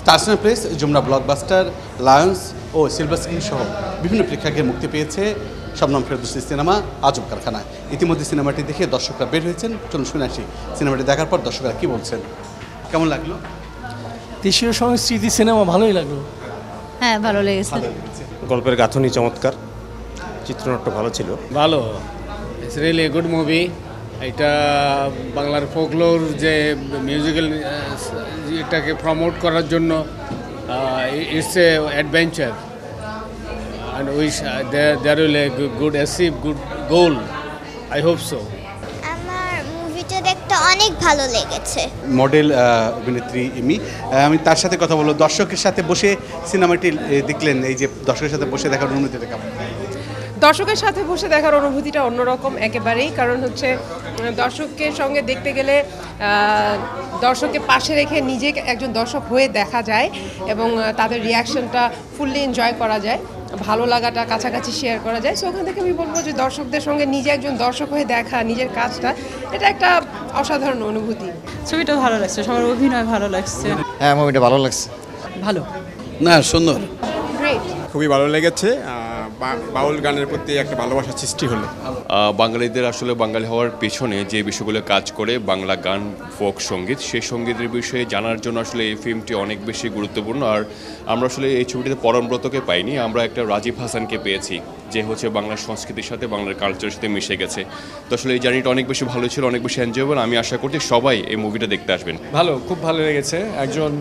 Star Cineplex, Jamuna blockbuster, Lions ও Silver Screen সহ বিভিন্ন প্রেক্ষাগৃহে মুক্তি পেয়েছে শবনম ফেরদৌসীর সিনেমা আজব কারখানা। ইতিমধ্যে সিনেমাটি দেখে দর্শকরা বের হয়েছেন। চলুন শুনে আসি সিনেমাটি দেখার পর দর্শকরা কী বলছেন। কেমন লাগলো? দেশীয় সংস্কৃতি সিনেমা ভালোই লাগলো। হ্যাঁ, ভালো লেগেছে। গল্পের গাঁথনি চমৎকার, চিত্রনাট্য ভালো ছিল। ভালো, it's really a good movie. এটা বাংলার ফোকলোর যে মিউজিক্যাল এটাকে প্রমোট করার জন্য it's a adventure and wish there will a good achieve good goal. I hope so. আমার মুভিটা দেখতে অনেক ভালো লেগেছে। মডেল অভিনেত্রী ইমি, আমি তার সাথে কথা বলবো। দর্শকের সাথে বসে সিনেমাটি দেখলেন, এই যে দর্শকের সাথে বসে দেখার অনুভূতিটা কেমন? দর্শকের সাথে বসে দেখার অনুভূতিটা অন্যরকম একেবারেই। কারণ হচ্ছে দর্শকের সঙ্গে দেখতে গেলে দর্শককে পাশে রেখে নিজে একজন দর্শক হয়ে দেখা যায় এবং তাদের রিয়াকশনটা ফুললি এনজয় করা যায়, ভালো লাগাটা কাছাকাছি শেয়ার করা যায়। সো ওখান থেকে আমি বলবো যে দর্শকদের সঙ্গে নিজে একজন দর্শক হয়ে দেখা নিজের কাজটা, এটা একটা অসাধারণ অনুভূতি। ছবিটা ভালো লাগছে, সবার অভিনয় ভালো লাগছে। হ্যাঁ, মুভিটা ভালো লাগছে। ভালো না, সুন্দর, গ্রেট। খুবই ভালো লেগেছে। বাউল গানের প্রতি একটা ভালোবাসার সৃষ্টি হলো। বাঙালিদের আসলে বাঙালি হওয়ার পেছনে যে বিষয়গুলো কাজ করে বাংলা গান, ফোক সঙ্গীত, সেই সঙ্গীতের বিষয়ে জানার জন্য আসলে এই ফিল্মটি অনেক বেশি গুরুত্বপূর্ণ। আর আমরা আসলে এই ছবিটিতে পরমব্রতকে পাইনি, আমরা একটা রাজীব হাসানকে পেয়েছি, যে হচ্ছে বাংলার সংস্কৃতির সাথে বাংলার কালচারের সাথে মিশে গেছে। তো আসলে এই জার্নিটা অনেক বেশি ভালো ছিল, অনেক বেশি এনজয়েবল। আমি আশা করছি সবাই এই মুভিটা দেখতে আসবেন। ভালো, খুব ভালো লেগেছে। একজন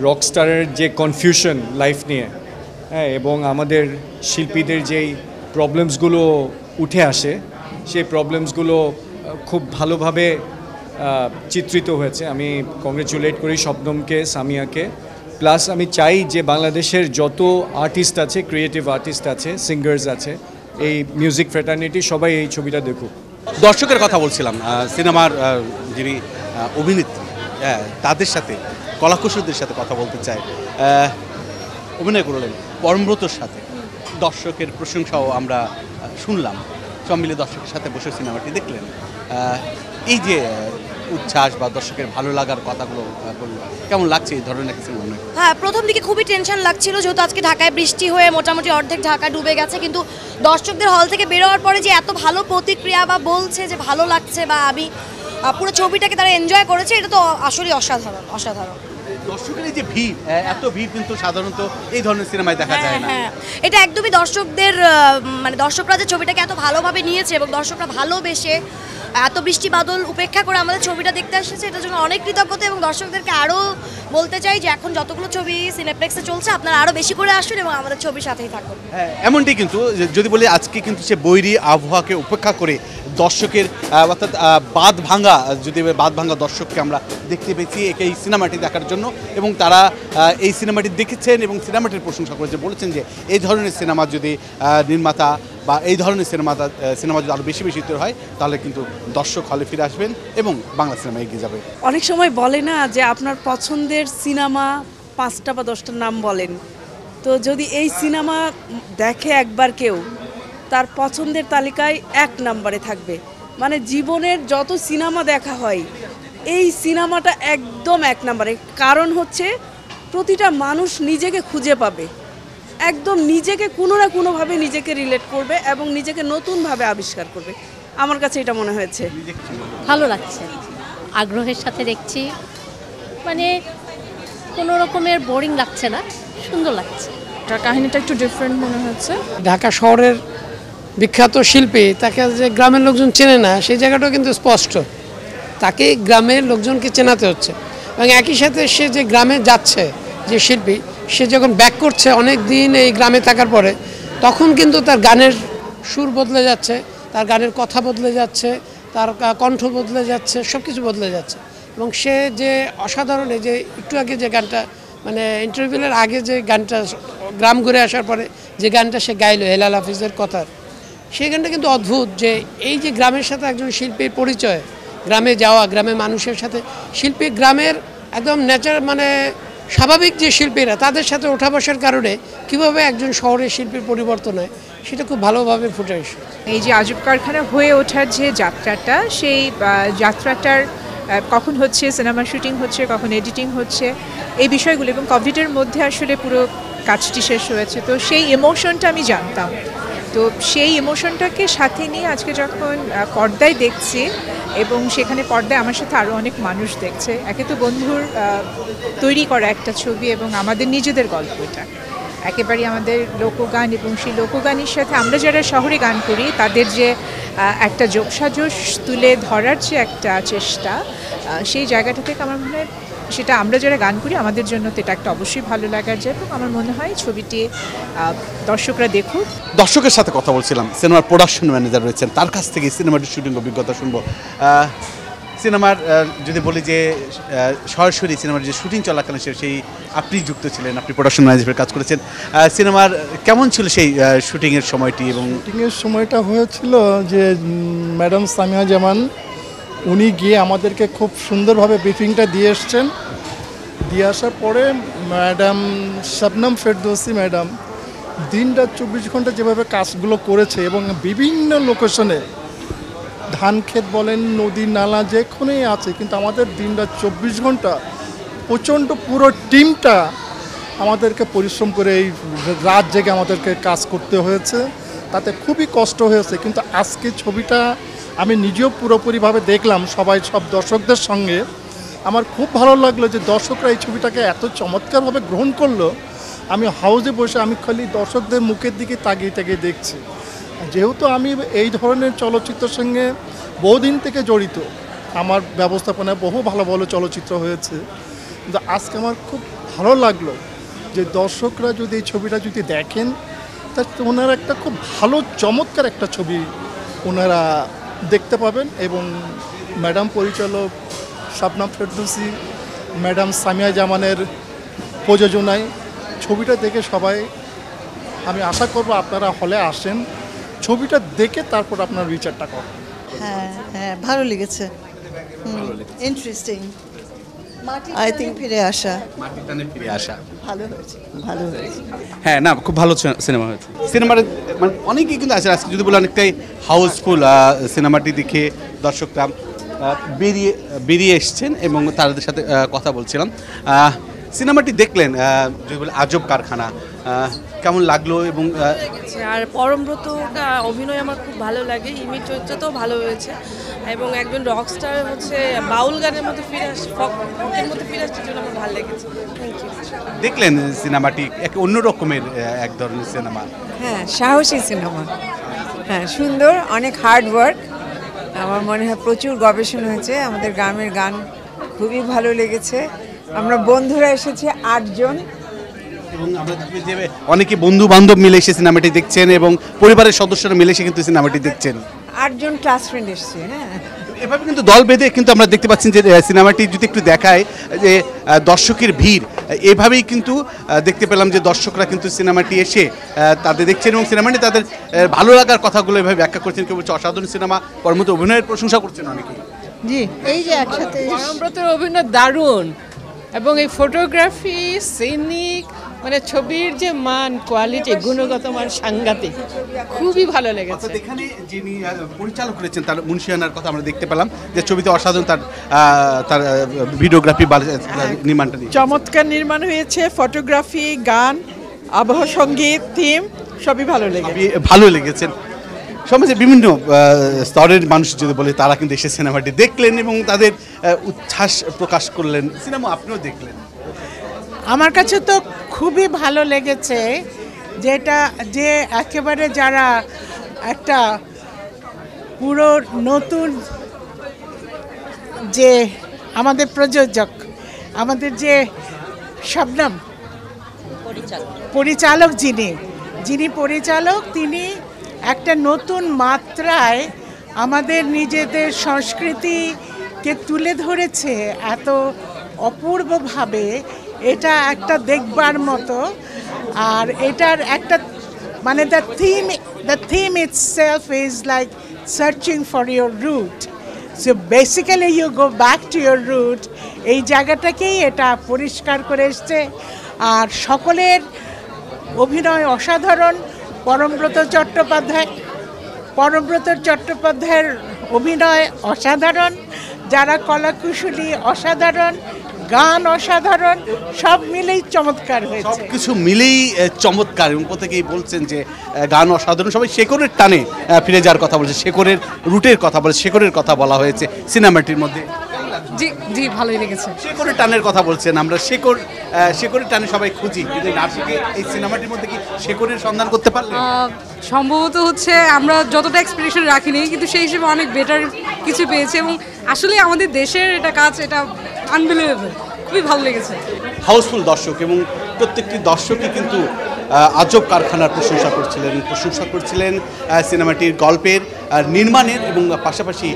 রকস্টারের যে কনফিউশন লাইফ নিয়ে, হ্যাঁ, এবং আমাদের শিল্পীদের যেই প্রবলেমসগুলো উঠে আসে, সেই প্রবলেমসগুলো খুব ভালোভাবে চিত্রিত হয়েছে। আমি কংগ্রেচুলেট করি শবনমকে, সামিয়াকে। প্লাস আমি চাই যে বাংলাদেশের যত আর্টিস্ট আছে, ক্রিয়েটিভ আর্টিস্ট আছে, সিঙ্গার্স আছে, এই মিউজিক ফ্র্যাটার্নিটি সবাই এই ছবিটা দেখুক। দর্শকের কথা বলছিলাম। সিনেমার যিনি অভিনেত্রী, তাদের সাথে, কলাকুশলীদের সাথে কথা বলতে চাই। অভিনয় করলেন পরমব্রতর সাথে, দর্শকের প্রশংসাও আমরা শুনলাম। সব মিলে দর্শকের সাথে বসে সিনেমাটি দেখলেন। এই যে উচ্ছ্বাস বা দর্শকের ভালো লাগার কথাগুলো বললো, কেমন লাগছে এই ধরনের কিছু মনে হয়? হ্যাঁ, প্রথম দিকে খুবই টেনশন লাগছিল, যেহেতু আজকে ঢাকায় বৃষ্টি হয়ে মোটামুটি অর্ধেক ঢাকা ডুবে গেছে। কিন্তু দর্শকদের হল থেকে বেরোয়ার পরে যে এত ভালো প্রতিক্রিয়া বা বলছে যে ভালো লাগছে বা আমি পুরো ছবিটাকে তারা এনজয় করেছে, এটা তো আসলে অসাধারণ অসাধারণ। দর্শকের এই যে ভিড়, এত ভিড় কিন্তু সাধারণত এই ধরনের সিনেমায় দেখা যায় না। হ্যাঁ, এটা একদমই দর্শকদের মানে দর্শকরা যে ছবিটাকে এত ভালোভাবে নিয়েছে এবং দর্শকরা ভালোবেসে এত বৃষ্টি বাদল উপেক্ষা করে আমাদের ছবিটা দেখতে এসেছে, এটার জন্য অনেক কৃতজ্ঞতা। এবং দর্শকদেরকে আরও বলতে চাই যে এখন যতগুলো ছবি সিনেপ্লেক্সে চলছে, আপনারা আরও বেশি করে আসুন এবং আমাদের ছবির সাথেই থাকুন। হ্যাঁ, এমনটি কিন্তু যদি বলি আজকে কিন্তু সে বৈরী আবহাওয়াকে উপেক্ষা করে দর্শকের অর্থাৎ বাঁধ ভাঙা দর্শককে আমরা দেখতে পেয়েছি এই সিনেমাটি দেখার জন্য। এবং তারা এই সিনেমাটি দেখেছেন এবং সিনেমাটির প্রশংসা করেছে, বলেছেন যে এই ধরনের সিনেমা যদি নির্মাতা বা এই ধরনের সিনেমা যদি আরও বেশি বেশি তৈরি হয়, তাহলে কিন্তু দর্শক হলে ফিরে আসবেন এবং বাংলা সিনেমা এগিয়ে যাবে। অনেক সময় বলে না যে আপনার পছন্দের সিনেমা 5টা বা 10টার নাম বলেন, তো যদি এই সিনেমা দেখে একবার কেউ, তার পছন্দের তালিকায় 1 নম্বরে থাকবে। মানে জীবনের যত সিনেমা দেখা হয়, এই সিনেমাটা একদম 1 নম্বরে। কারণ হচ্ছে প্রতিটা মানুষ নিজেকে খুঁজে পাবে, একদম নিজেকে কোনো না কোনোভাবে নিজেকে রিলেট করবে এবং নিজেকে নতুনভাবে আবিষ্কার করবে। আমার কাছে এটা মনে হয়েছে। ভালো লাগছে, আগ্রহের সাথে দেখছি, মানে কোনো রকমের বোরিং লাগছে না, সুন্দর লাগছে। কাহিনীটা একটু ডিফারেন্ট মনে হচ্ছে। ঢাকা শহরের বিখ্যাত শিল্পী, তাকে যে গ্রামের লোকজন চেনে না, সেই জায়গাটাও কিন্তু স্পষ্ট। তাকে গ্রামের লোকজনকে চেনাতে হচ্ছে এবং একই সাথে সে যে গ্রামে যাচ্ছে, যে শিল্পী, সে যখন ব্যাক করছে অনেক দিন এই গ্রামে থাকার পরে, তখন কিন্তু তার গানের সুর বদলে যাচ্ছে, তার গানের কথা বদলে যাচ্ছে, তার কণ্ঠ বদলে যাচ্ছে, সব কিছু বদলে যাচ্ছে। এবং সে যে অসাধারণ, এই যে একটু আগে যে গানটা, মানে ইন্টারভিউয়ের আগে যে গানটা, গ্রাম ঘুরে আসার পরে যে গানটা সে গাইলো হেলাল হাফিজের কথার, সেই গানটা কিন্তু অদ্ভুত। যে এই যে গ্রামের সাথে একজন শিল্পীর পরিচয়, গ্রামে যাওয়া, গ্রামের মানুষের সাথে, শিল্পী গ্রামের একদম মানে স্বাভাবিক যে শিল্পীরা, তাদের সাথে ওঠা বসার কারণে কীভাবে একজন শহরের শিল্পীর পরিবর্তন হয়, সেটা খুব ভালোভাবে ফুটে এসে। এই যে আজব কারখানা হয়ে ওঠার যে যাত্রাটা, সেই যাত্রাটার কখন হচ্ছে সিনেমা শুটিং হচ্ছে, কখন এডিটিং হচ্ছে, এই বিষয়গুলো, এবং কোভিডের মধ্যে আসলে পুরো কাজটি শেষ হয়েছে। তো সেই ইমোশনটা আমি জানতাম, তো সেই ইমোশনটাকে সাথে নিয়ে আজকে যখন পর্দায় দেখছি, এবং সেখানে পর্দায় আমার সাথে আরও অনেক মানুষ দেখছে, একে তো বন্ধুর তৈরি করা একটা ছবি এবং আমাদের নিজেদের গল্প, এটা একেবারেই আমাদের লোকগান, এবং সেই লোকগানের সাথে আমরা যারা শহরে গান করি তাদের যে একটা যোগসাজশ তুলে ধরার যে একটা চেষ্টা, সেই জায়গাটা থেকে আমার মনে হয় সেটা আমরা যারা গান করি আমাদের জন্য তো এটা একটা অবশ্যই ভালো লাগার যায়, এবং আমার মনে হয় ছবিটি দর্শকরা দেখুক। দর্শকের সাথে কথা বলছিলাম, সিনেমার প্রোডাকশন ম্যানেজার রয়েছেন, তার কাছ থেকে সিনেমাটির শুটিং অভিজ্ঞতা শুনবো। সিনেমার যদি বলি যে সরাসরি সিনেমার যে শুটিং চলাকালীন সেই আপনি যুক্ত ছিলেন, আপনি প্রোডাকশন ম্যানেজারের কাজ করেছেন, সিনেমার কেমন ছিল সেই শুটিংয়ের সময়টি? এবং শুটিংয়ের সময়টা হয়েছিল যে ম্যাডাম সামিয়া জামান উনি গিয়ে আমাদেরকে খুব সুন্দরভাবে ব্রিফিংটা দিয়ে এসছেন। দিয়ে আসার পরে ম্যাডাম শবনম ফেরদৌসি ম্যাডাম দিনরাত 24 ঘন্টা যেভাবে কাজগুলো করেছে, এবং বিভিন্ন লোকেশনে ধান ক্ষেত বলেন, নদী নালা যেখানেই আছে, কিন্তু আমাদের দিনরাত 24 ঘন্টা প্রচণ্ড পুরো টিমটা আমাদেরকে পরিশ্রম করে এই রাত জেগে আমাদেরকে কাজ করতে হয়েছে, তাতে খুবই কষ্ট হয়েছে। কিন্তু আজকে ছবিটা আমি নিজেও পুরোপুরিভাবে দেখলাম সব দর্শকদের সঙ্গে, আমার খুব ভালো লাগলো যে দর্শকরা এই ছবিটাকে এত চমৎকারভাবে গ্রহণ করলো। আমি হাউসে বসে আমি খালি দর্শকদের মুখের দিকে তাকিয়ে দেখছি। যেহেতু আমি এই ধরনের চলচ্চিত্রের সঙ্গে বহুদিন থেকে জড়িত, আমার ব্যবস্থাপনায় বহু ভালো ভালো চলচ্চিত্র হয়েছে, কিন্তু আজকে আমার খুব ভালো লাগলো যে দর্শকরা যদি এই ছবিটা যদি দেখেন, তা ওনারা একটা খুব ভালো চমৎকার একটা ছবি ওনারা দেখতে পাবেন। এবং ম্যাডাম পরিচালক শবনম ফেরদৌসি, ম্যাডাম সামিয়া জামানের প্রযোজনায় ছবিটা দেখে সবাই, আমি আশা করব আপনারা হলে আসেন, ছবিটা দেখে তারপর আপনার বিচারটা করুন। হ্যাঁ হ্যাঁ, ভালো লেগেছে, ইন্টারেস্টিং। আই থিঙ্ক ফিরে আসা, মাটির টানে ফিরে আসা ভালো হয়েছে। হ্যাঁ, না, খুব ভালো সিনেমা হয়েছে। সিনেমার মানে অনেকেই কিন্তু আছে, আজকে যদি বলে অনেকটাই হাউসফুল সিনেমাটি দেখে দর্শকরা বেরিয়ে এসছেন, এবং তাদের সাথে কথা বলছিলাম। সিনেমাটি দেখলেন, যদি বলে আজব কারখানা, কেমন লাগলো? এবং আর পরমব্রতটা অভিনয় আমার খুব ভালো লাগে, ইমেজ চরিত্রটাও ভালো হয়েছে, এবং একজন রকস্টার হচ্ছে বাউল গানের মধ্যে ফিরে আসছে, ফকের মধ্যে ফিরে আসছে, জন্য আমার ভালো লেগেছে। Thank you. দেখলেন সিনেমাটি এক অন্য রকমের এক ধরনের সিনেমা? হ্যাঁ, সাহসী সিনেমা, হ্যাঁ সুন্দর, অনেক হার্ড ওয়ার্ক, আমার মনে হয় প্রচুর গবেষণা হয়েছে। আমাদের গ্রামের গান খুবই ভালো লেগেছে। আমরা বন্ধুরা এসেছি 8 জন, এবং আমরা দেখি যে অনেকে বন্ধু বান্ধব মিলে এসে সিনেমাটি দেখছেন, এবং পরিবারের সদস্যরা মিলে এসে কিন্তু সিনেমাটি দেখছেন। 8 জন ক্লাস ফ্রেন্ড এসছে। হ্যাঁ, এভাবে কিন্তু দল বেঁধে কিন্তু আমরা দেখতে পাচ্ছি যে সিনেমাটি যদি একটু দেখায় যে দর্শকের ভিড়, এভাবেই কিন্তু দেখতে পেলাম যে দর্শকরা কিন্তু সিনেমাটি এসে তাদের দেখছেন, এবং সিনেমাটি তাদের ভালো লাগার কথাগুলো এভাবে ব্যাখ্যা করছেন। কেউ বলছে অসাধারণ সিনেমা, কর্মত অভিনয়ের প্রশংসা করছেন অনেকেই। জি, এই যে একসাথে পরমব্রতের অভিনয় দারুণ, এবং এই ফটোগ্রাফি, সিনিক, মানে ছবির যে মান, কোয়ালিটি, গুণগত মান সাংঘাতিক, খুবই ভালো লেগেছে। এখানে যিনি পরিচালক করেছেন তার মুন্সিয়ানার কথা আমরা দেখতে পেলাম, যে ছবিতে অসাধারণ তার ভিডিওগ্রাফি বা নির্মাণটা চমৎকার নির্মাণ হয়েছে, ফটোগ্রাফি, গান, আবহ সঙ্গীত, থিম সবই ভালো লেগেছে। সমাজে বিভিন্ন স্তরের মানুষ যদি বলে, তারা কিন্তু এসে সিনেমাটি দেখলেন এবং তাদের উচ্ছ্বাস প্রকাশ করলেন। সিনেমা আপনিও দেখলেন? আমার কাছে তো খুবই ভালো লেগেছে, যেটা যে একেবারে যারা একটা পুরো নতুন, যে আমাদের প্রযোজক, আমাদের যে শবনম পরিচালক, যিনি পরিচালক, তিনি একটা নতুন মাত্রায় আমাদের নিজেদের সংস্কৃতিকে তুলে ধরেছে এত অপূর্বভাবে। এটা একটা দেখবার মতো। আর এটার একটা মানে the theme itself is like searching for your root. So basically you go back to your root. এই জায়গাটাকেই এটা পরিষ্কার করে এসছে। আর সকলের অভিনয় অসাধারণ। পরমব্রত চট্টোপাধ্যায়ের অভিনয় অসাধারণ। যারা কলাকুশলী অসাধারণ, গান অসাধারণ, সব মিলেই চমৎকার হয়েছে। সব কিছু মিলেই চমৎকার এবং প্রত্যেকেই বলছেন যে গান অসাধারণ। সবাই শেকড়ের টানে ফিরে যাওয়ার কথা বলছে, শেকড়ের রুটের কথা বলে, শেকড়ের কথা বলা হয়েছে সিনেমাটির মধ্যে। জি জি ভালোই লেগেছে। শেকড়ের টানের কথা বলছেন, আমরা শেকড়ের টানে সবাই খুঁজি, কিন্তু নাটকে এই সিনেমাটির মধ্যে কি শেকড়ের সন্ধান করতে পারলেন? সম্ভবত হচ্ছে আমরা যতটা এক্সপেকটেশন রাখিনি, কিন্তু সেই হিসেবে অনেক বেটার কিছু পেয়েছি এবং আসলে আমাদের দেশের এটা কাজ, এটা আনবিলিভেবল, খুবই ভালো লেগেছে। হাউসফুল দর্শক এবং প্রত্যেকটি দর্শকই কিন্তু আজব কারখানার প্রশংসা করছিলেন সিনেমাটির গল্পের নির্মাণের এবং পাশাপাশি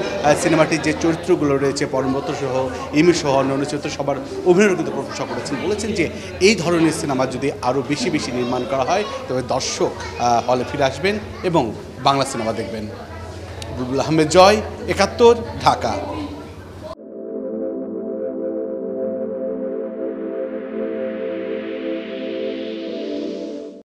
সিনেমাটির যে চরিত্রগুলো রয়েছে, পরমব্রত সহ ইমি সহ অন্যান্য চরিত্র সবার অভিনয় কিন্তু প্রশংসা করেছেন। বলেছেন যে এই ধরনের সিনেমা যদি আরও বেশি বেশি নির্মাণ করা হয় তবে দর্শক হলে ফিরে আসবেন এবং বাংলা সিনেমা দেখবেন। বুলবুল আহমেদ জয়, ৭১, ঢাকা।